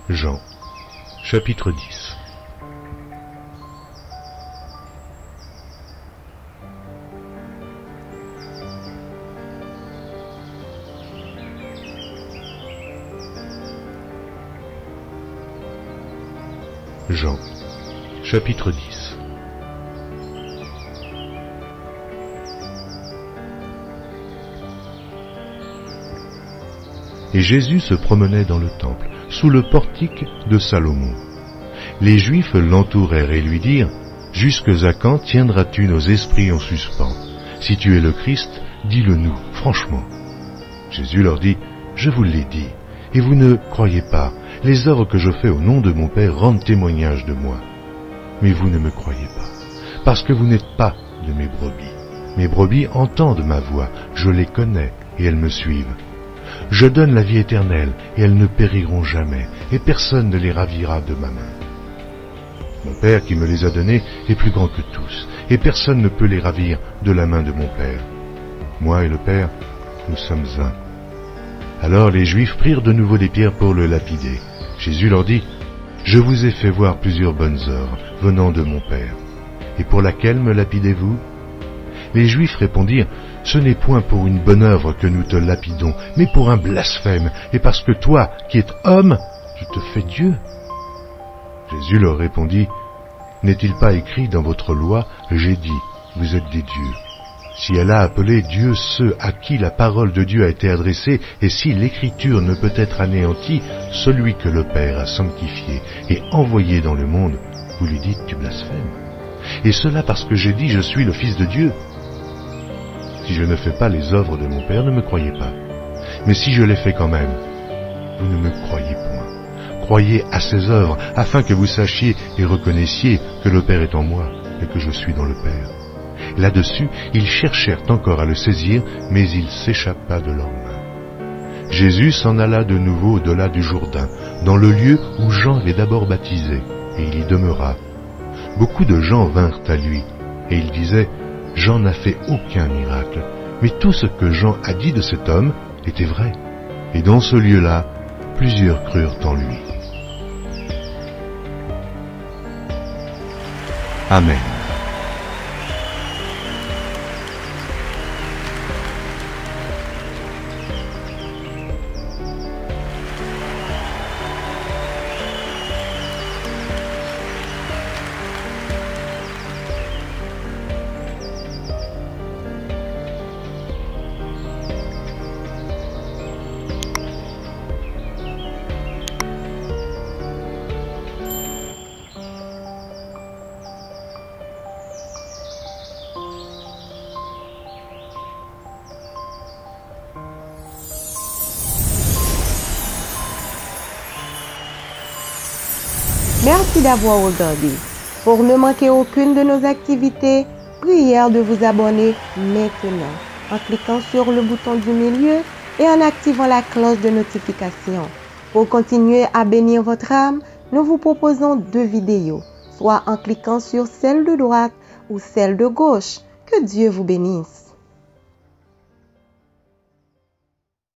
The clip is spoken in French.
Jean, chapitre 10. Jean, chapitre 10. Et Jésus se promenait dans le temple, sous le portique de Salomon. Les Juifs l'entourèrent et lui dirent, « Jusque à quand tiendras-tu nos esprits en suspens? Si tu es le Christ, dis-le-nous, franchement. » Jésus leur dit, « Je vous l'ai dit, et vous ne croyez pas. Les œuvres que je fais au nom de mon Père rendent témoignage de moi. Mais vous ne me croyez pas, parce que vous n'êtes pas de mes brebis. Mes brebis entendent ma voix, je les connais, et elles me suivent. Je donne la vie éternelle, et elles ne périront jamais, et personne ne les ravira de ma main. Mon Père qui me les a donnés est plus grand que tous, et personne ne peut les ravir de la main de mon Père. Moi et le Père, nous sommes un. » Alors les Juifs prirent de nouveau des pierres pour le lapider. Jésus leur dit, « Je vous ai fait voir plusieurs bonnes œuvres venant de mon Père. Et pour laquelle me lapidez-vous » Les Juifs répondirent, « Ce n'est point pour une bonne œuvre que nous te lapidons, mais pour un blasphème, et parce que toi, qui es homme, tu te fais Dieu. » Jésus leur répondit, « N'est-il pas écrit dans votre loi, j'ai dit, vous êtes des dieux. Si elle a appelé Dieu ceux à qui la parole de Dieu a été adressée, et si l'écriture ne peut être anéantie, celui que le Père a sanctifié et envoyé dans le monde, vous lui dites, tu blasphèmes. Et cela parce que j'ai dit, je suis le Fils de Dieu. Si je ne fais pas les œuvres de mon Père, ne me croyez pas. Mais si je les fais quand même, vous ne me croyez point. Croyez à ces œuvres, afin que vous sachiez et reconnaissiez que le Père est en moi, et que je suis dans le Père. » Là-dessus, ils cherchèrent encore à le saisir, mais il s'échappa de leurs mains. Jésus s'en alla de nouveau au-delà du Jourdain, dans le lieu où Jean avait d'abord baptisé, et il y demeura. Beaucoup de gens vinrent à lui, et ils disaient, « Jean n'a fait aucun miracle, mais tout ce que Jean a dit de cet homme était vrai. » Et dans ce lieu-là, plusieurs crurent en lui. Amen. Merci d'avoir regardé. Pour ne manquer aucune de nos activités, prière de vous abonner maintenant en cliquant sur le bouton du milieu et en activant la cloche de notification. Pour continuer à bénir votre âme, nous vous proposons 2 vidéos, soit en cliquant sur celle de droite ou celle de gauche. Que Dieu vous bénisse.